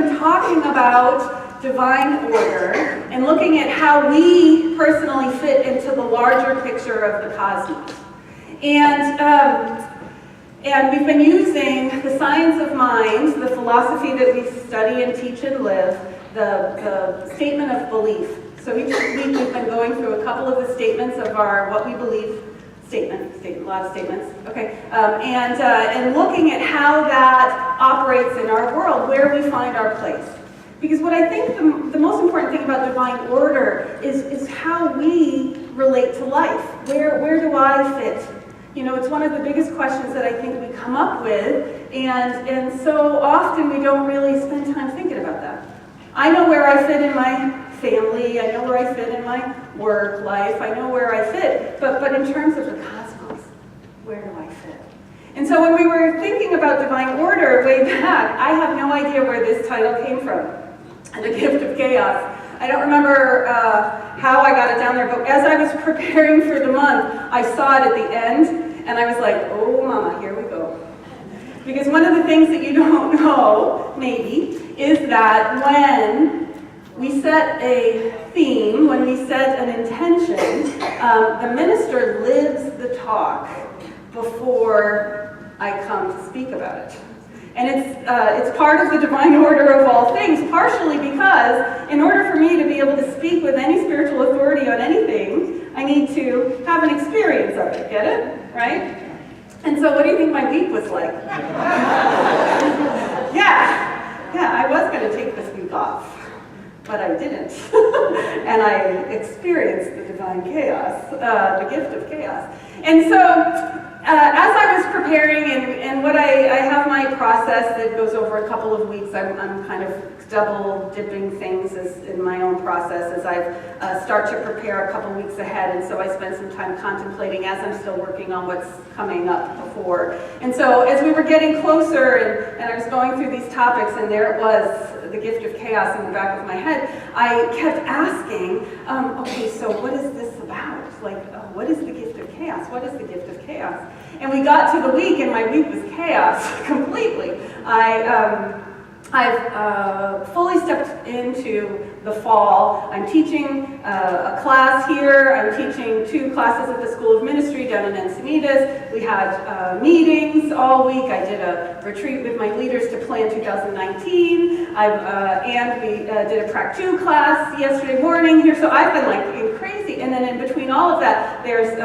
been talking about divine order and looking at how we personally fit into the larger picture of the cosmos. And we've been using the science of mind, the philosophy that we study and teach and live, the statement of belief. So each week we've been going through a couple of the statements of our what we believe statement, a lot of statements, okay, and looking at how that operates in our world, where we find our place. Because what I think the most important thing about divine order is how we relate to life. Where do I fit? You know, it's one of the biggest questions that I think we come up with, and so often we don't really spend time thinking about that. I know where I fit in my family, I know where I fit in my work life, I know where I fit, but in terms of the cosmos, where do I fit? And so when we were thinking about divine order way back, I have no idea where this title came from, The Gift of Chaos. I don't remember how I got it down there, but as I was preparing for the month, I saw it at the end, and I was like, oh mama, here we go. Because one of the things that you don't know, maybe, is that when we set a theme, when we set an intention, the minister lives the talk before I come to speak about it. And it's part of the divine order of all things, partially because in order for me to be able to speak with any spiritual authority on anything, I need to have an experience of it, get it? Right? And so what do you think my week was like? Yeah, I was going to take this week off. But I didn't, and I experienced the divine chaos, the gift of chaos. And so, as I was preparing, and what I have my process that goes over a couple of weeks. I'm kind of double dipping things in my own process as I start to prepare a couple weeks ahead, and so I spend some time contemplating as I'm still working on what's coming up before. And so, as we were getting closer, and I was going through these topics, and there it was, the gift of chaos in the back of my head, I kept asking, okay, so what is this about? Like, what is the gift of chaos? What is the gift of chaos? And we got to the week, and my week was chaos completely. I've fully stepped into the fall. I'm teaching a class here. I'm teaching 2 classes at the School of Ministry down in Encinitas. We had meetings all week. I did a retreat with my leaders to plan 2019. And we did a Prac 2 class yesterday morning here. So I've been like crazy. And then in between all of that, there's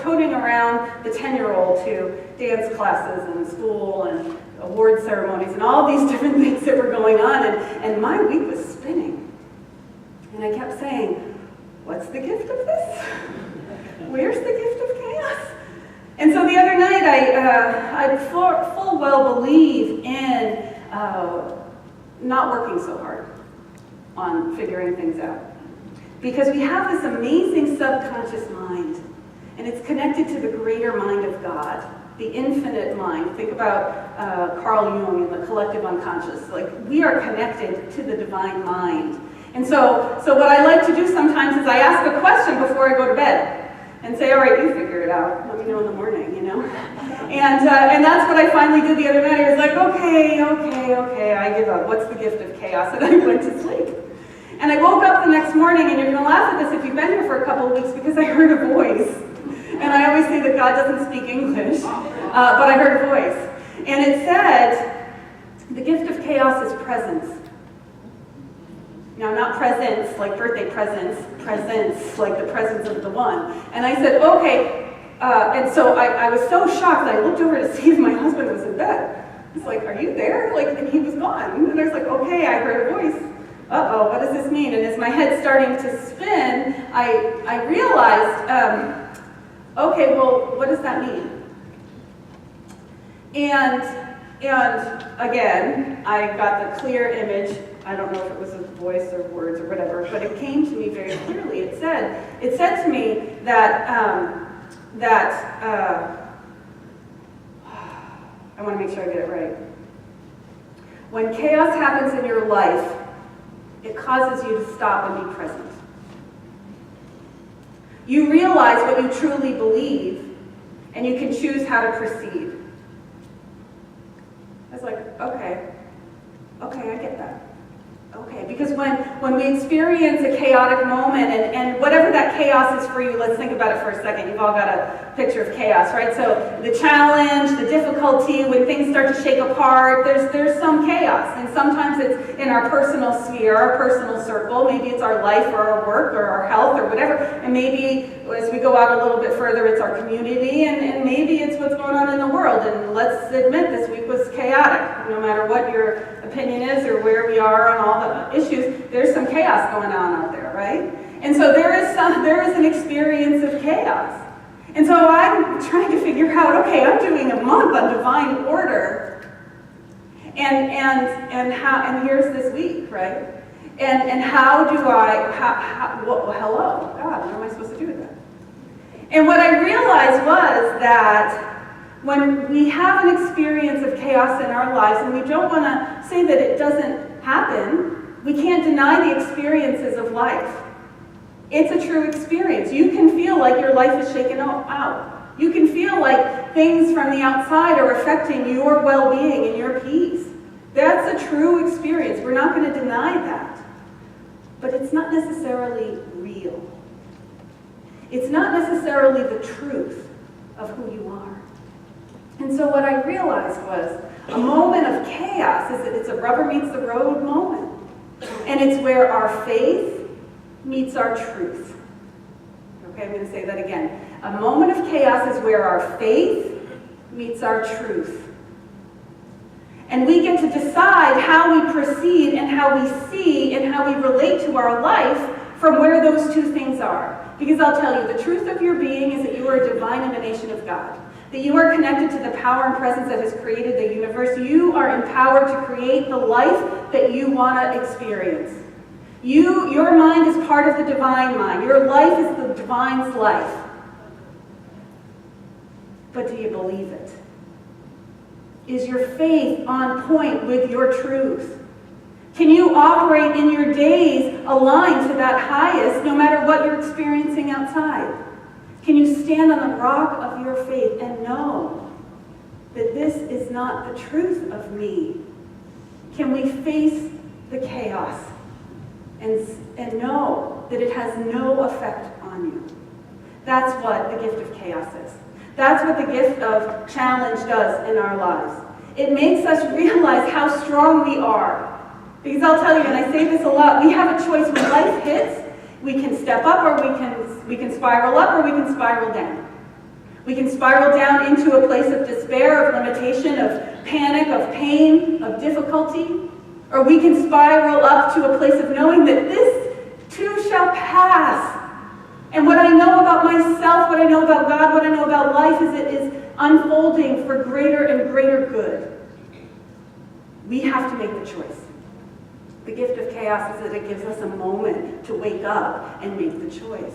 toting around the 10-year-old to dance classes and school and award ceremonies and all these different things that were going on, and my week was spinning. And I kept saying, what's the gift of this? Where's the gift of chaos? And so the other night I full well believe in not working so hard on figuring things out. Because we have this amazing subconscious mind, and it's connected to the greater mind of God. The infinite mind. Think about Carl Jung and the collective unconscious. Like, we are connected to the divine mind. And so what I like to do sometimes is I ask a question before I go to bed and say, all right, you figure it out. Let me know in the morning, you know? And that's what I finally did the other night. I was like, okay, I give up. What's the gift of chaos? And I went to sleep. And I woke up the next morning, and you're going to laugh at this if you've been here for a couple of weeks, because I heard a voice. And I always say that God doesn't speak English, but I heard a voice. And it said, the gift of chaos is presence. Now, not presents like birthday presents, presents like the presence of the one. And I said, okay. And so I was so shocked that I looked over to see if my husband was in bed. He's like, are you there? Like, and he was gone. And I was like, okay, I heard a voice. Uh-oh, what does this mean? And as my head's starting to spin, I realized, okay, well, what does that mean? And again, I got the clear image. I don't know if it was a voice or words or whatever, but it came to me very clearly. It said to me that I want to make sure I get it right. When chaos happens in your life, it causes you to stop and be present. You realize what you truly believe, and you can choose how to proceed. I was like, okay. Okay, I get that. Okay, because when we experience a chaotic moment, and whatever that chaos is for you, let's think about it for a second. You've all got a picture of chaos, right? So the challenge, the difficulty, when things start to shake apart, there's some chaos. And sometimes it's in our personal sphere, our personal circle. Maybe it's our life or our work or our health or whatever. And maybe as we go out a little bit further, it's our community, and maybe it's what's going on in the world. And let's admit this week was chaotic. No matter what your opinion is or where we are on all the issues, there's some chaos going on out there, right? And so there is an experience of chaos. And so I'm trying to figure out, okay, I'm doing a month on divine order, and here's this week, right? And how do I, hello, God, what am I supposed to do with that? And what I realized was that when we have an experience of chaos in our lives, and we don't want to say that it doesn't happen, we can't deny the experiences of life. It's a true experience. You can feel like your life is shaken out. You can feel like things from the outside are affecting your well-being and your peace. That's a true experience. We're not going to deny that. But it's not necessarily real. It's not necessarily the truth of who you are. And so what I realized was a moment of chaos is that it's a rubber meets the road moment. And it's where our faith meets our truth. Okay, I'm going to say that again. A moment of chaos is where our faith meets our truth. And we get to decide how we proceed and how we see and how we relate to our life from where those two things are. Because I'll tell you, the truth of your being is that you are a divine emanation of God. That you are connected to the power and presence that has created the universe. You are empowered to create the life that you want to experience. Your mind is part of the divine mind. Your life is the divine's life. But do you believe it? Is your faith on point with your truth? Can you operate in your days aligned to that highest, no matter what you're experiencing outside? Can you stand on the rock of your faith and know that this is not the truth of me? Can we face the chaos and know that it has no effect on you? That's what the gift of chaos is. That's what the gift of challenge does in our lives. It makes us realize how strong we are. Because I'll tell you, and I say this a lot, we have a choice when life hits. We can step up, or we can spiral up, or we can spiral down. We can spiral down into a place of despair, of limitation, of panic, of pain, of difficulty. Or we can spiral up to a place of knowing that this too shall pass. And what I know about myself, what I know about God, what I know about life is it is unfolding for greater and greater good. We have to make the choice. The gift of chaos is that it gives us a moment to wake up and make the choice.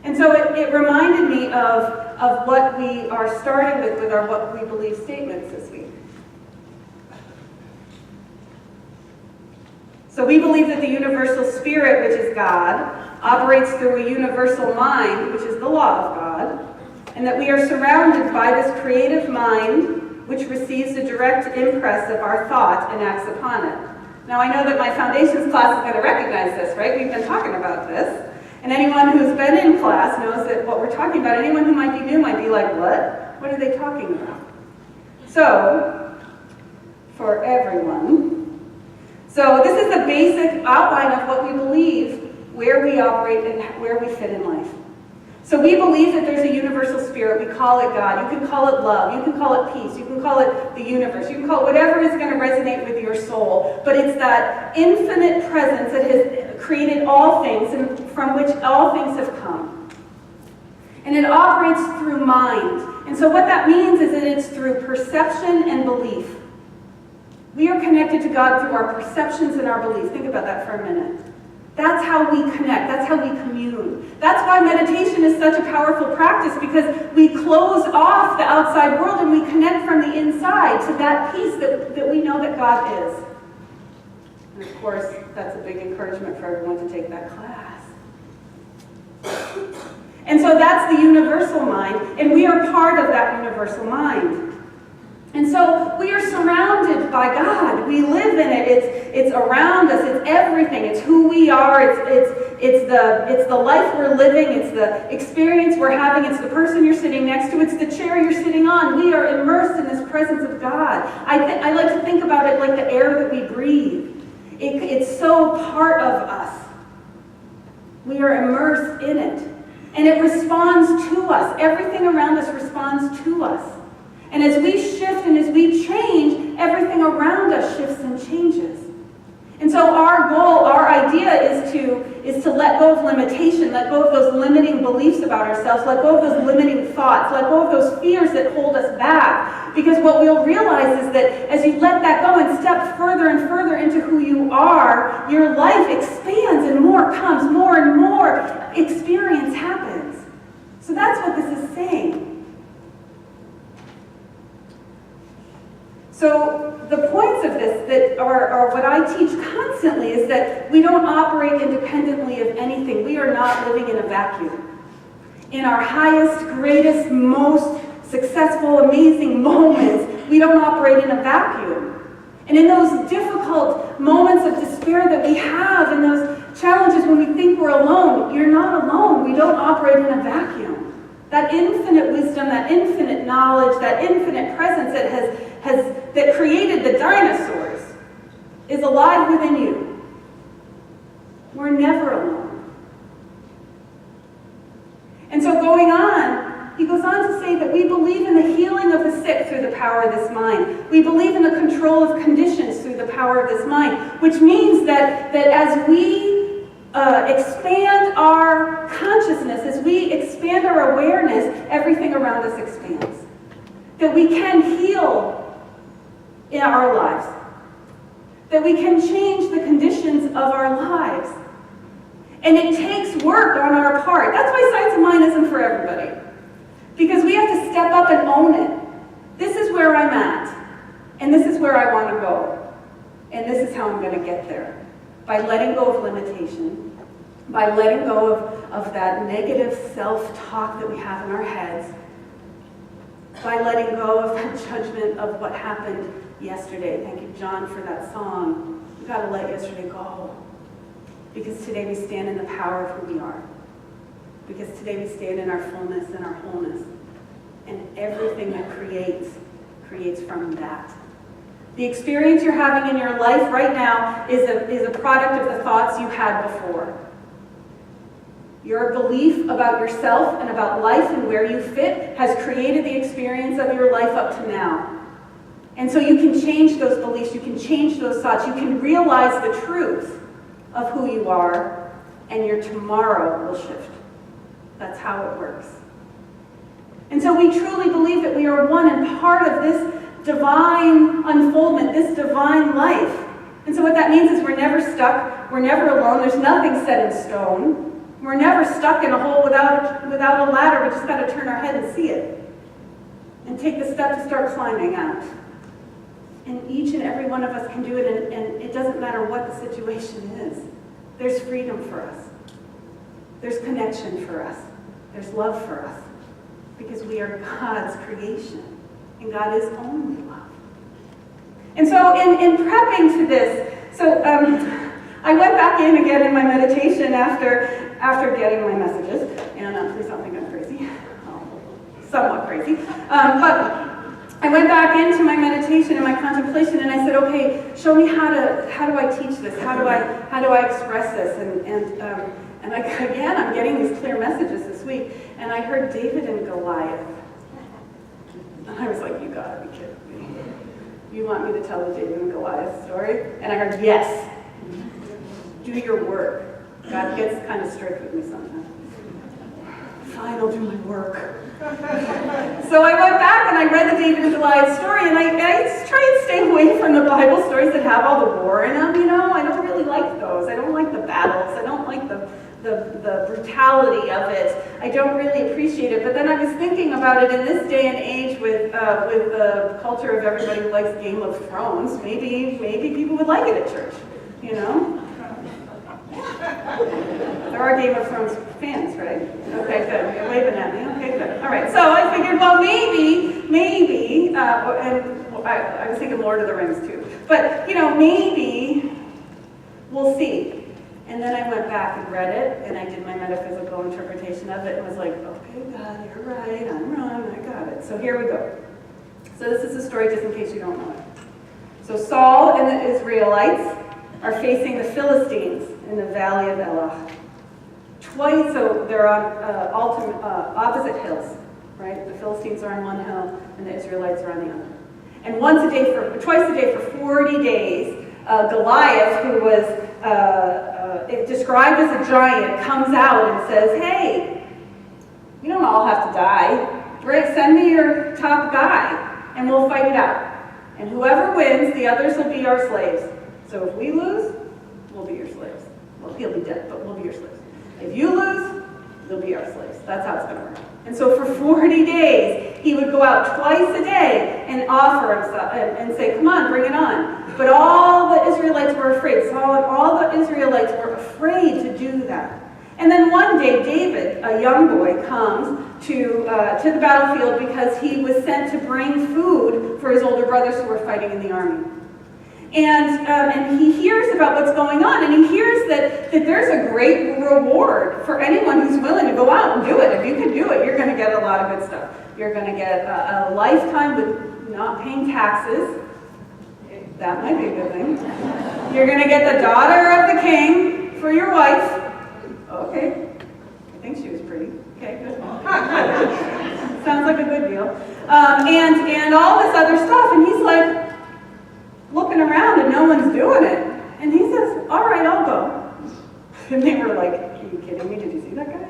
And so it reminded me of what we are starting with our what we believe statements this week. So we believe that the universal spirit, which is God, operates through a universal mind, which is the law of God, and that we are surrounded by this creative mind which receives a direct impress of our thought and acts upon it. Now I know that my foundations class is going to recognize this, right? We've been talking about this. And anyone who's been in class knows that what we're talking about, anyone who might be new might be like, what? What are they talking about? So, for everyone, so this is a basic outline of what we believe, where we operate, and where we fit in life. So we believe that there's a universal spirit. We call it God. You can call it love. You can call it peace. You can call it the universe. You can call it whatever is going to resonate with your soul. But it's that infinite presence that has created all things and from which all things have come. And it operates through mind. And so what that means is that it's through perception and belief. We are connected to God through our perceptions and our beliefs. Think about that for a minute. That's how we connect. That's how we commune. That's why meditation is such a powerful practice, because we close off the outside world and we connect from the inside to that peace that we know that God is. And of course, that's a big encouragement for everyone to take that class. And so that's the universal mind, and we are part of that universal mind. And so we are surrounded by God. We live in it. It's around us. It's everything. It's who we are. It's the life we're living. It's the experience we're having. It's the person you're sitting next to. It's the chair you're sitting on. We are immersed in this presence of God. I like to think about it like the air that we breathe. It's so part of us. We are immersed in it. And it responds to us. Everything around us responds to us. And as we shift and as we change, everything around us shifts and changes. And so our goal, our idea is to let go of limitation, let go of those limiting beliefs about ourselves, let go of those limiting thoughts, let go of those fears that hold us back. Because what we'll realize is that as you let that go and step further and further into who you are, your life expands and more comes, more and more experience happens. So that's what this is saying. So the points of this that are what I teach constantly is that we don't operate independently of anything. We are not living in a vacuum. In our highest, greatest, most successful, amazing moments, we don't operate in a vacuum. And in those difficult moments of despair that we have, in those challenges when we think we're alone, you're not alone. We don't operate in a vacuum. That infinite wisdom, that infinite knowledge, that infinite presence that created the dinosaurs is alive within you. We're never alone. And so going on, he goes on to say that we believe in the healing of the sick through the power of this mind. We believe in the control of conditions through the power of this mind, which means that as we expand our consciousness, as we expand our awareness, everything around us expands. That we can heal in our lives. That we can change the conditions of our lives. And it takes work on our part. That's why Science of Mind isn't for everybody. Because we have to step up and own it. This is where I'm at. And this is where I want to go. And this is how I'm going to get there. By letting go of limitation, by letting go of that negative self-talk that we have in our heads, by letting go of that judgment of what happened yesterday. Thank you, John, for that song. We've got to let yesterday go. Because today we stand in the power of who we are. Because today we stand in our fullness and our wholeness. And everything that creates from that. The experience you're having in your life right now is a product of the thoughts you had before. Your belief about yourself and about life and where you fit has created the experience of your life up to now. And so you can change those beliefs, you can change those thoughts, you can realize the truth of who you are, and your tomorrow will shift. That's how it works. And so we truly believe that we are one and part of this divine unfoldment, this divine life. And so what that means is we're never stuck, we're never alone, there's nothing set in stone. We're never stuck in a hole without a ladder, we just got to turn our head and see it. And take the step to start climbing out. And each and every one of us can do it, and it doesn't matter what the situation is. There's freedom for us. There's connection for us. There's love for us. Because we are God's creation. And God is only love. And so in prepping to this, I went back in again in my meditation after getting my messages. And please don't think I'm crazy. Somewhat crazy. But I went back into my meditation and my contemplation, and I said, okay, show me how do I teach this? How do I express this? And again, I'm getting these clear messages this week, and I heard David and Goliath. And I was like, you gotta be kidding me. You want me to tell the David and Goliath story? And I heard, yes. Do your work. God gets kind of strict with me sometimes. Fine, I'll do my work. So I went back and I read the David and Goliath story, and I try and stay away from the Bible stories that have all the war in them, you know? I don't really like those. I don't like the battles. I don't like the brutality of it. I don't really appreciate it. But then I was thinking about it in this day and age with the culture of everybody who likes Game of Thrones. Maybe people would like it at church, you know? There are Game of Thrones fans, right? Okay, good. You're waving at me. Okay, good. All right. So I figured, well, maybe, and I was thinking Lord of the Rings too. But, maybe we'll see. And then I went back and read it, and I did my metaphysical interpretation of it, and was like, okay, God, you're right, I'm wrong, I got it. So here we go. So this is the story, just in case you don't know it. So Saul and the Israelites are facing the Philistines in the valley of Elah. Twice, so they're on opposite hills, right? The Philistines are on one hill, and the Israelites are on the other. And twice a day for 40 days, Goliath, who was described as a giant, comes out and says, hey, you don't all have to die. Rick, send me your top guy, and we'll fight it out. And whoever wins, the others will be our slaves. So if we lose, we'll be your slaves. Well, he'll be dead, but we'll be your slaves. If you lose, they'll be our slaves. That's how it's going to work. And so for 40 days, he would go out twice a day and offer himself and say, come on, bring it on. But all the Israelites were afraid. Saul and all the Israelites were afraid to do that. And then one day, David, a young boy, comes to the battlefield because he was sent to bring food for his older brothers who were fighting in the army. And he hears about what's going on, and he hears that there's a great reward for anyone who's willing to go out and do it. If you can do it, you're going to get a lot of good stuff. You're going to get a lifetime with not paying taxes. That might be a good thing. You're going to get the daughter of the king for your wife. Okay. I think she was pretty. Okay, good. Sounds like a good deal. And all this other stuff, and he's like, looking around and no one's doing it. And he says, all right, I'll go. And they were like, are you kidding me? Did you see that guy?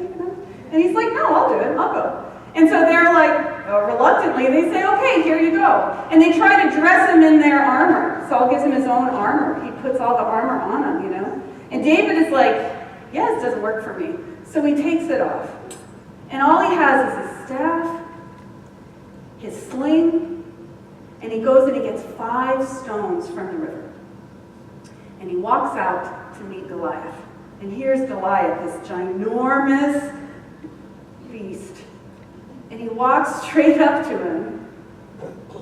And he's like, no, I'll do it. I'll go. And so they're like, reluctantly, they say, okay, here you go. And they try to dress him in their armor. Saul gives him his own armor. He puts all the armor on him, And David is like, yeah, this doesn't work for me. So he takes it off. And all he has is his staff, his sling, and he goes and he gets 5 stones from the river. And he walks out to meet Goliath. And here's Goliath, this ginormous beast. And he walks straight up to him.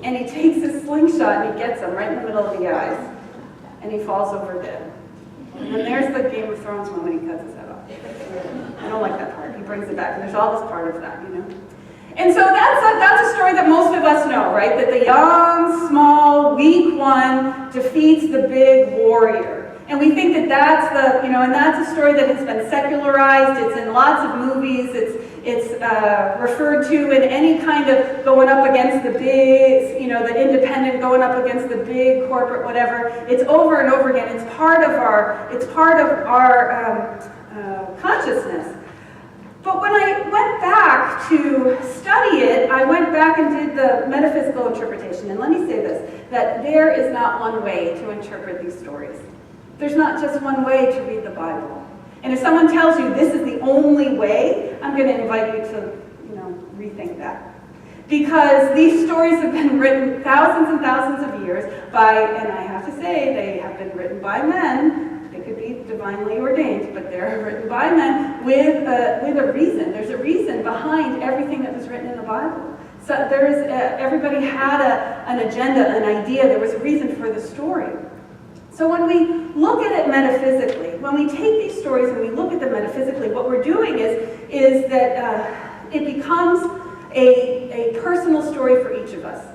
And he takes his slingshot and he gets him right in the middle of the eyes. And he falls over dead. And then there's the Game of Thrones moment, he cuts his head off. I don't like that part. He brings it back. And there's all this part of that, And so that's a story that most of us know, right? That the young, small, weak one defeats the big warrior. And we think that that's and that's a story that has been secularized. It's in lots of movies. It's referred to in any kind of going up against the big, the independent going up against the big corporate whatever. It's over and over again. It's part of our consciousness. But when I went back to study it, I went back and did the metaphysical interpretation. And let me say this, that there is not one way to interpret these stories. There's not just one way to read the Bible. And if someone tells you this is the only way, I'm going to invite you to, rethink that. Because these stories have been written thousands and thousands of years by, and I have to say, they have been written by men. They could be divinely ordained, but they're written by men with a reason. There's a reason behind everything that was written in the Bible. So everybody had an agenda, an idea. There was a reason for the story. So when we look at it metaphysically, when we take these stories and we look at them metaphysically, what we're doing is that it becomes a personal story for each of us.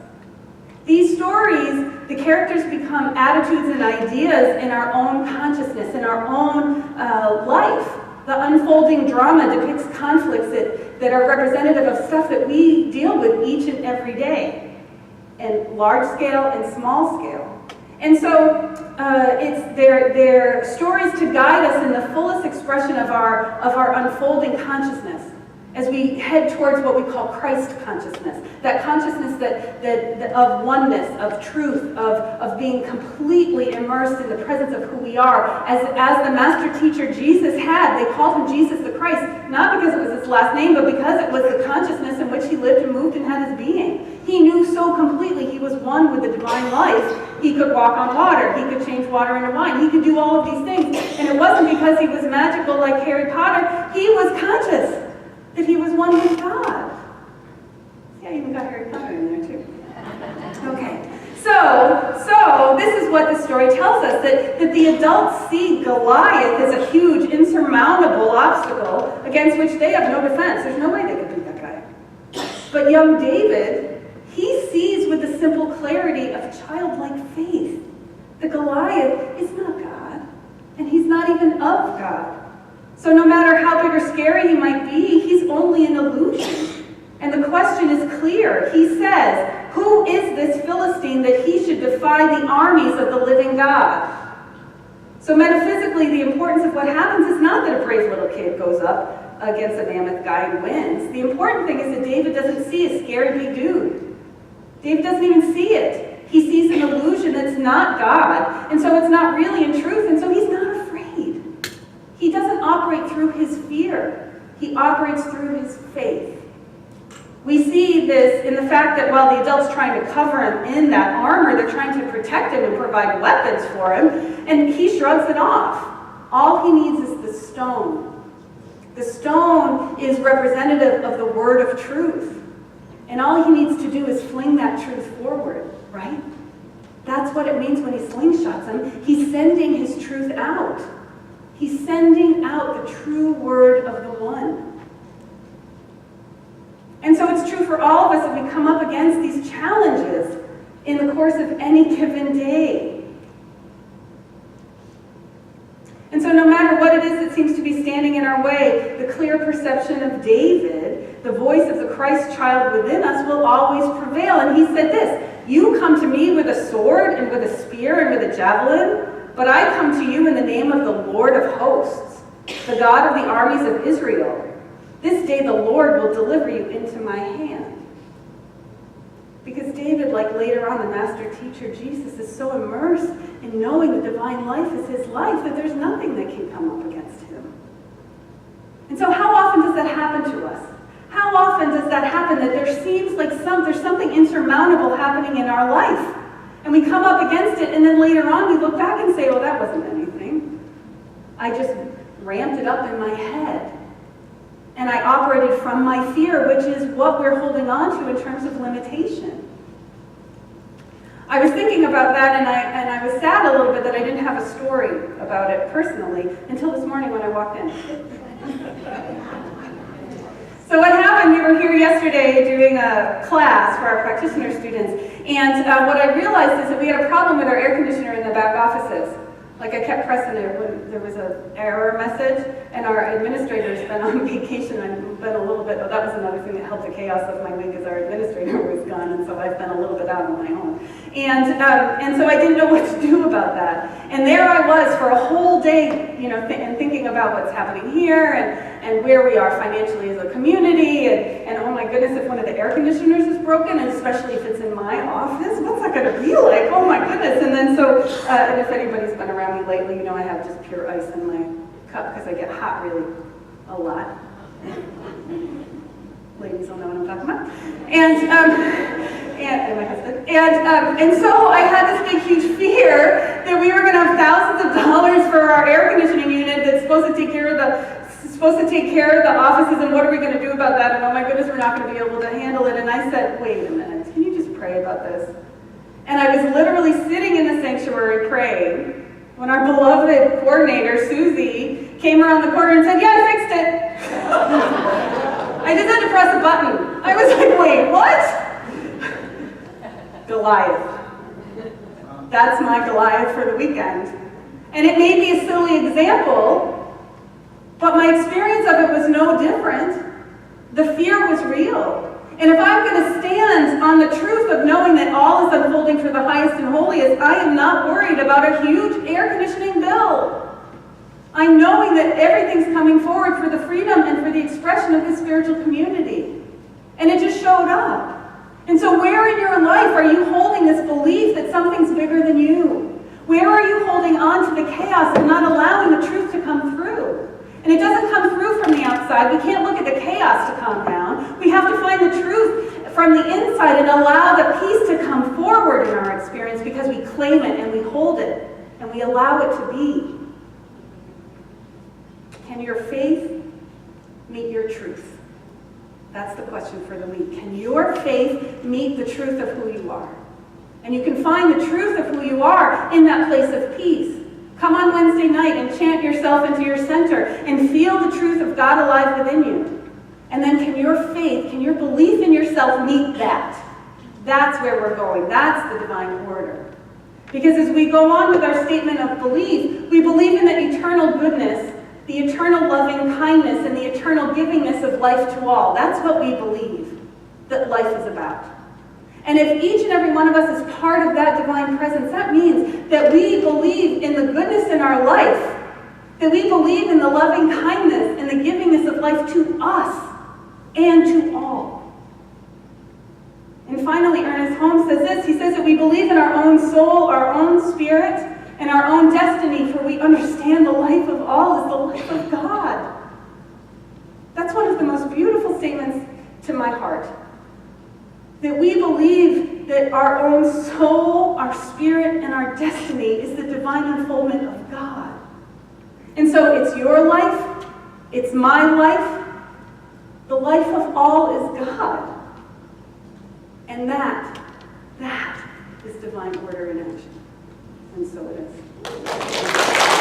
These stories, the characters become attitudes and ideas in our own consciousness, in our own life. The unfolding drama depicts conflicts that are representative of stuff that we deal with each and every day, in large scale and small scale. And so they're stories to guide us in the fullest expression of our unfolding consciousness as we head towards what we call Christ consciousness, that consciousness that of oneness, of truth, of being completely immersed in the presence of who we are. As the master teacher Jesus had, they called him Jesus the Christ, not because it was his last name, but because it was the consciousness in which he lived and moved and had his being. He knew so completely he was one with the divine life. He could walk on water. He could change water into wine. He could do all of these things. And it wasn't because he was magical like Harry Potter. He was conscious that he was one with God. Yeah, I even got Harry Potter in there too. Okay, so story tells us that the adults see Goliath as a huge, insurmountable obstacle against which they have no defense. There's no way they could beat that guy. But young David, he sees with the simple clarity of childlike faith that Goliath is not God, and he's not even of God. So no matter how big or scary he might be, he's only an illusion. And the question is clear. He says, who is this Philistine that he should defy the armies of the living God? So metaphysically, the importance of what happens is not that a brave little kid goes up against a mammoth guy and wins. The important thing is that David doesn't see a scary big dude. David doesn't even see it. He sees an illusion that's not God, and so it's not really in truth, and so he's not afraid. He doesn't operate through his fear. He operates through his faith. We see this in the fact that while the adults trying to cover him in that armor, they're trying to protect him and provide weapons for him, and he shrugs it off. All he needs is the stone. The stone is representative of the word of truth. And all he needs to do is fling that truth forward, right? That's what it means when he slingshots him. He's sending his truth out. He's sending out the true word of the one. And so it's true for all of us that we come up against these challenges in the course of any given day. And so no matter what it is that seems to be standing in our way, the clear perception of David, the voice of the Christ child within us, will always prevail. And he said this, you come to me with a sword and with a spear and with a javelin, but I come to you in the name of the Lord of hosts, the God of the armies of Israel. This day the Lord will deliver you into my hand. Because David, like later on the master teacher Jesus, is so immersed in knowing the divine life is his life that there's nothing that can come up against him. And so how often does that happen to us? How often does that happen that there seems like there's something insurmountable happening in our life? And we come up against it, and then later on we look back and say, well, that wasn't anything. I just ramped it up in my head. And I operated from my fear, which is what we're holding on to in terms of limitation. I was thinking about that, and I was sad a little bit that I didn't have a story about it personally until this morning when I walked in. So what happened, we were here yesterday doing a class for our practitioner students, and what I realized is that we had a problem with our air conditioner in the back offices. Like I kept pressing it when there was an error message, and our administrator's been on vacation. I've been a little bit, that was another thing that helped the chaos of my week, is our administrator was gone, and so I've been a little bit out on my own. And so I didn't know what to do about that. And there I was for a whole day, you know, and thinking about what's happening here, and where we are financially as a community, and oh my goodness, if one of the air conditioners is broken, and especially if it's in my office, what's that going to be like? Oh my goodness. And then so, and if anybody's been around me lately, you know I have just pure ice in my cup because I get hot really a lot. Ladies will know what I'm talking about. And my husband. And so I had this big huge fear that we were going to have thousands of dollars for our air conditioning unit that's supposed to take care of the offices, and what are we going to do about that? And oh my goodness, we're not going to be able to handle it. And I said, wait a minute, can you just pray about this? And I was literally sitting in the sanctuary praying when our beloved coordinator, Susie, came around the corner and said, yeah, I fixed it. I just had to press a button. I was like, wait, what? Goliath. That's my Goliath for the weekend. And it may be a silly example, but my experience of it was no different. The fear was real. And if I'm going to stand on the truth of knowing that all is unfolding for the highest and holiest, I am not worried about a huge air conditioning bill. I'm knowing that everything's coming forward for the freedom and for the expression of this spiritual community. And it just showed up. And so where in your life are you holding this belief that something's bigger than you? Where are you holding on to the chaos and not allowing the truth to come through? And it doesn't come through from the outside. We can't look at the chaos to calm down. We have to find the truth from the inside and allow the peace to come forward in our experience because we claim it and we hold it and we allow it to be. Can your faith meet your truth? That's the question for the week. Can your faith meet the truth of who you are? And you can find the truth of who you are in that place of peace. Come on Wednesday night and chant yourself into your center and feel the truth of God alive within you. And then can your faith, can your belief in yourself meet that? That's where we're going. That's the divine order. Because as we go on with our statement of belief, we believe in the eternal goodness, the eternal loving kindness, and the eternal givingness of life to all. That's what we believe that life is about. And if each and every one of us is part of that divine presence, that means that we believe in the goodness in our life, that we believe in the loving kindness and the givingness of life to us and to all. And finally, Ernest Holmes says this. He says that we believe in our own soul, our own spirit, and our own destiny, for we understand the life of all is the life of God. That's one of the most beautiful statements to my heart. That we believe that our own soul, our spirit, and our destiny is the divine unfoldment of God. And so it's your life, it's my life, the life of all is God. And that is divine order in action. And so it is.